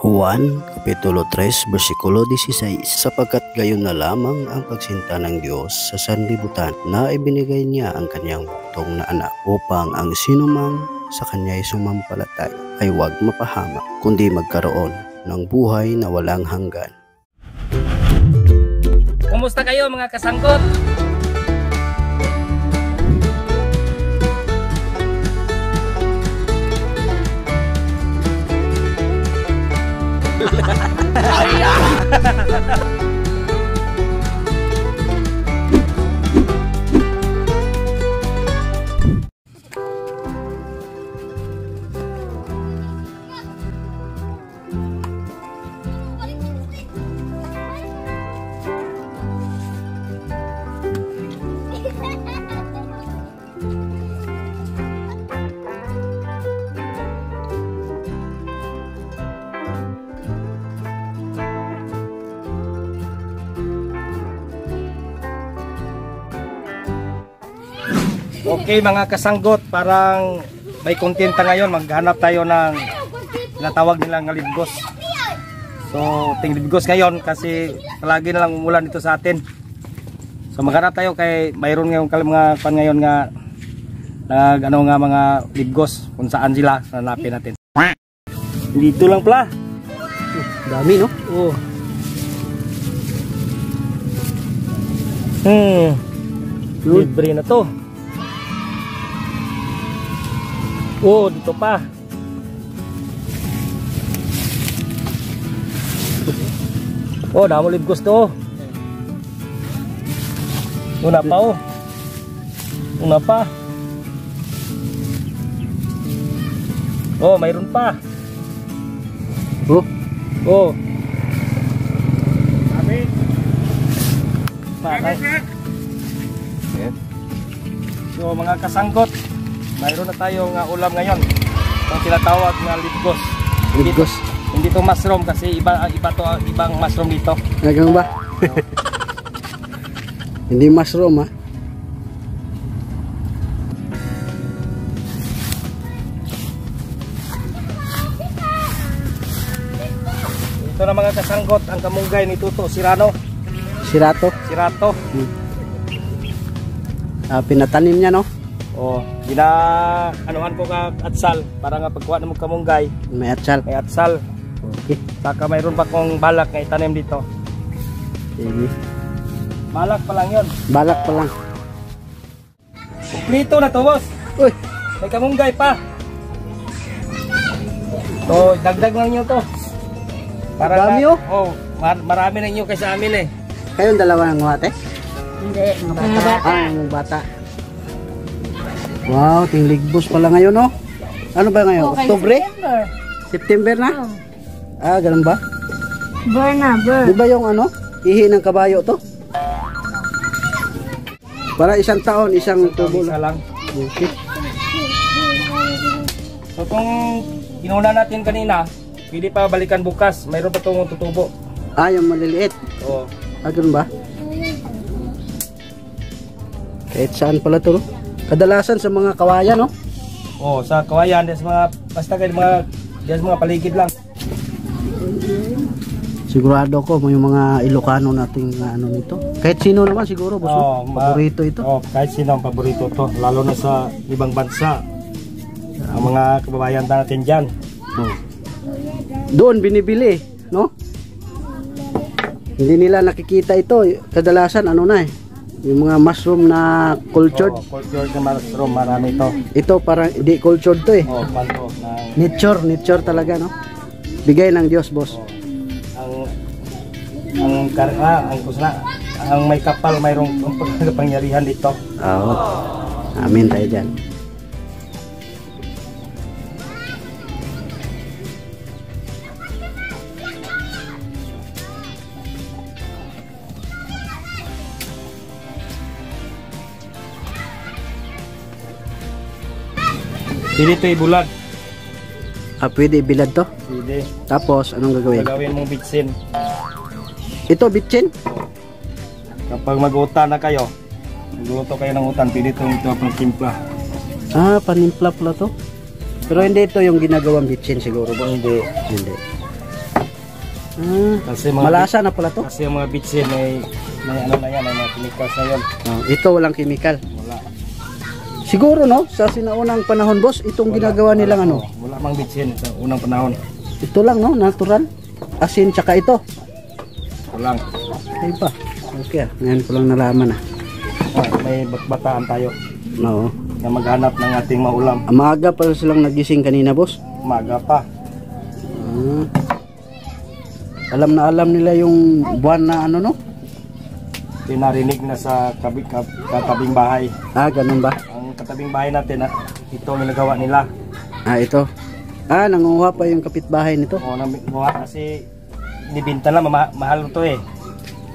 Juan Kapitulo 3 versikulo 16 sapagkat gayon na lamang ang pagsinta ng Diyos sa sanlibutan na ibinigay niya ang kanyang buktong na anak upang ang sinumang sa kanya'y sumampalatay ay huwag mapahamak kundi magkaroon ng buhay na walang hanggan. Kumusta kayo mga kasangkot? Okay mga kasanggot, parang may kontenta ngayon. Maghanap tayo ng natawag nilang libgos. So libgos ngayon kasi palagi na lang umulan dito sa atin. So maghanap tayo kay mayroon ngayong mga pan ngayon nga mga libgos kung saan sila hanapin natin. Dito lang pala. Dami no? Oh. Libre na to. Oh, dito pa. Oh, damo libgos to. Una pa oh. Una pa. Oh, mayroon pa. Oh. Oh. Dami. Parang. So, mga kasanggot, mayroon na tayo nga ulam ngayon. Itong tinatawag na libgos. Libgos. Hindi to mushroom kasi iba to, ibang mushroom dito. Ganun ba? Hindi mushroom ha. Ito na mga kasanggot, ang kamunggay ni Tuto, Sirato. Pinatanim niya no? Oh, anuhan ko ka atsal para nga pagkuha ng kamunggay. May atsal. May atsal. Okay. Saka mayroon pa kong balak na itanim dito. Sige. Balak pa lang yun. Balak pa lang. Kumplito na to, boss. Uy, may kamunggay pa. So, dagdag lang nyo to. Para dami na, oh. Oh, marami na nyo kaysa amin eh. Kayong dalawa ng ngwate? Hindi, mga bata. Mga bata. Wow, tingligbos pala ngayon no? Ano ba ngayon? Okay, Oktubre? September na? Ganun ba? Burn na, burn. Di ba yung ano? Ihi ng kabayo to? Para isang taon, isang tubo lang. Okay. So kung inuna natin kanina, pwede pa balikan bukas. Mayroon pa itong tutubo. Yung maliliit? Oo. Ganun ba? Kahit saan pala to no? Kadalasan sa mga kawayan no? Oh, sa kawayan, basta kayo mga paligid lang. Sigurado ko may mga Ilocano nating ano nito. Kahit sino naman siguro, boss. Paborito ito. Oh, kahit sino ang paborito to, lalo na sa ibang bansa. Ang mga kababayan natin diyan. Oh. Doon binibili, no? Hindi nila nakikita ito. Kadalasan ano na eh. Yung mga mushroom na cultured. Oh, cultured na mushroom, marami ito. Ito parang hindi cultured to eh. Oh, palto. Nature talaga, no? Bigay ng Diyos, boss. Oh. Ang may kapal, mayroong pangyarihan dito. Oo. Amin tayo dyan. Pwede ito ibulad. Pwede ibilad to? Pwede. Tapos, anong gagawin? Gagawin mong bitsin. Ito, bitchin? Kapag mag-utan na kayo, magluto kayo ng utan, pwede ito pang timpla. Panimpla pala to. Pero hindi ito yung ginagawang bitchin siguro ba? Hindi. Kasi mga Malasa na pala to. Kasi yung mga bitsin may ano na yan, may mga chemicals na yun. Ito walang chemical. Wala. Siguro no, sa sinaunang panahon boss, itong ginagawa nilang ano. Wala mang bitsin sa unang panahon. Ito lang no, natural. Asin tsaka ito. Walang. Ay ba? Okay, ngayon ko lang nalaman May bataan tayo No. na maghanap ng ating maulam. Maaga pa silang nagising kanina boss. Umaga pa. Alam na alam nila yung buwan na ano no? Pinarinig na sa katabing bahay. Ganun ba? Ang katabing bahay natin, ito ang ginagawa nila. Ito. Nangunguha pa yung kapitbahay nito. O, nanguha kasi nibinta lang, mahal to eh.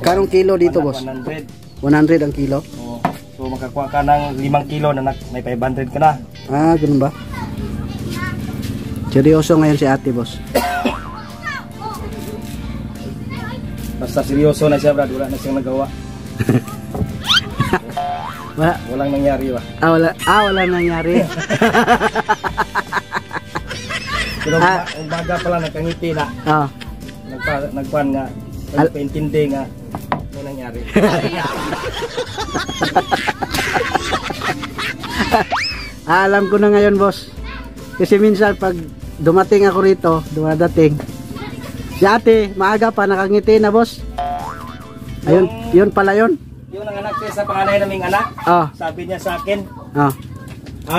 Karong kilo dito boss? 100. 100 ang kilo? O, so makakuha ka ng 5 kilo na may 500 ka na. Ganun ba? Seryoso ngayon si ate boss. Basta seryoso na siya, brad. Wala na siyang nagawa. Walang nangyari ba? Wala nangyari. Pero umaga pa lang nakangiti na. Nagkuhan nga. Nagpaintindi nga. Ano nangyari? Alam ko na ngayon boss. Kasi minsan pag dumating ako rito, dumadating. Si ate, maaga pa nakangiti na boss. Ayun, yun pala yun. Yung nanganak siya sa panganay naming anak. Sabi niya sa akin.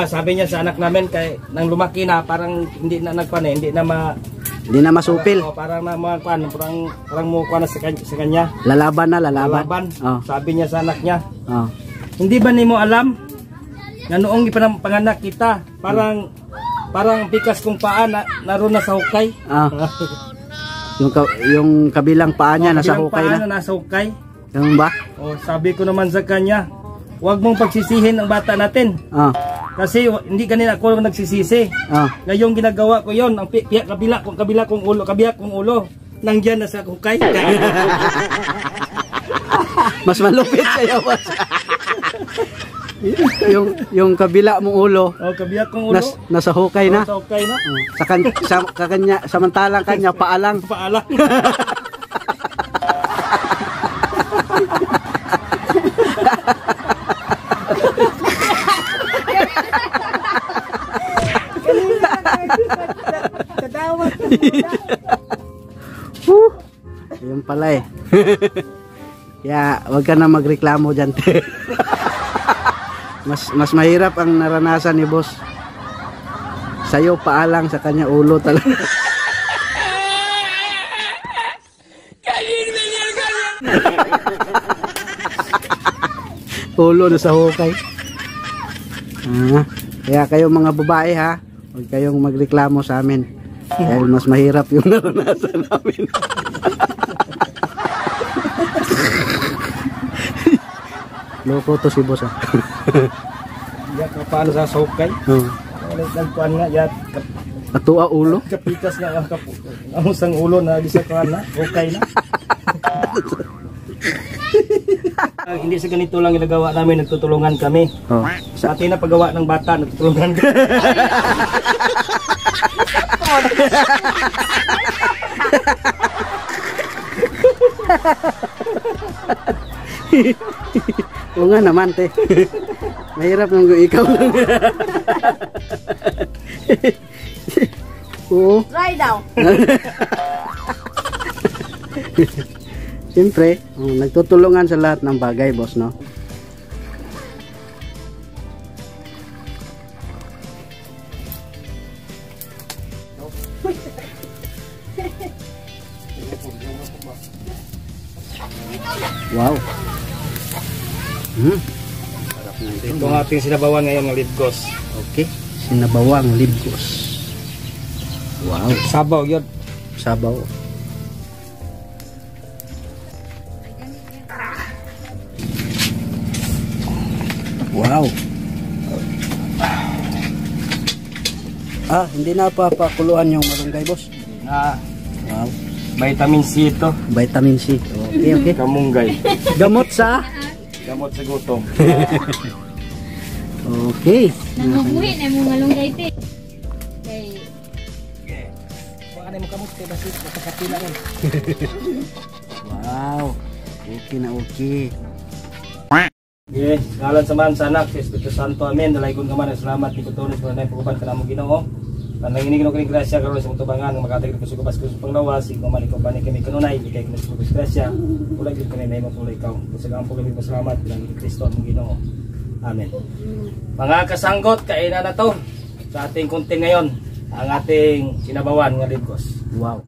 Sabi niya sa anak namin kay nang lumaki na parang hindi na hindi na masupil. Parang parang mukha na sa kanya. Lalaban. Sabi niya sa anak niya. Hindi ba nimo alam na noong ipanganak kita, parang pikas kong paa naroon na sa hukay. Yung kabilang paa niya nasa hukay na. Nasa hukay. Ganun ba? Sabi ko naman sa kanya, huwag mong pagsisihin ang bata natin. Kasi hindi kanina ako nagsisisi. Ngayong ginagawa ko yon, ang kabila kong ulo, nandiyan na sa hukay. Mas malupit kayo boss. yung kabila mong ulo. Kabila kong ulo. Nasa hukay na. Nasa hukay na. Sa kanya, samantalang kanya paalang. Paalang. Yun pala eh. Kaya wag ka na magreklamo dyan. mas mahirap ang naranasan ni boss. Sa'yo paalang, sa kanya ulo talaga. Ulo na sa hukay. Kaya kayo mga babae ha, huwag kayong magreklamo sa amin. Dahil mas mahirap yung naranasan namin. Loko to si boss ha. Paano sa hukay? Nagkuhan nga yan. Atua ulo? Kapitas nga ang isang ulo na bisa ka na. Okay na. Hindi sa ganito lang ginagawa namin, nagtutulungan kami. Sa atin na paggawa ng bata, nagtutulungan kami. Oo nga naman te. Mahirap nung ikaw lang. Oo. Try daw. Siyempre, nagtutulungan sa lahat ng bagay, boss, no? Wow. Ito ang ating sinabawan ngayon ng libgos. Okay, sinabawang libgos. Wow. Sabaw yun. Sabaw. Wow. Hindi na papakuluan yung malunggay, boss. Wow. Vitamin C ito. Vitamin C. Okay, okay. Kamunggay. Gamot sa gutom. Okay. Nangubuhi na yung malunggay te. na mo kamot kay basi napakapila ron. Wow. Okay na okay. Okay, ngalan sa man sa anak, sa Espiritu Santo, amen. Dalaygon ka man, salamat ni Kutunis, kung na pagkuban ka na mo Ginoo. Panangini Ginoo kining grasya, karoon sa mong tubangan, makatagin ko sa kubas ko sa panglawas, ikaw man ikaw panik kami kanunay, ikay kami sa kubas grasya, ulag din kami na imong tulay ikaw. Kasagaan po kami pasalamat, bilang ni Kristo ang Ginoo. Amen. Mga kasanggot, kainan na to sa ating content ngayon, ang ating sinabawan nga libgos. Wow.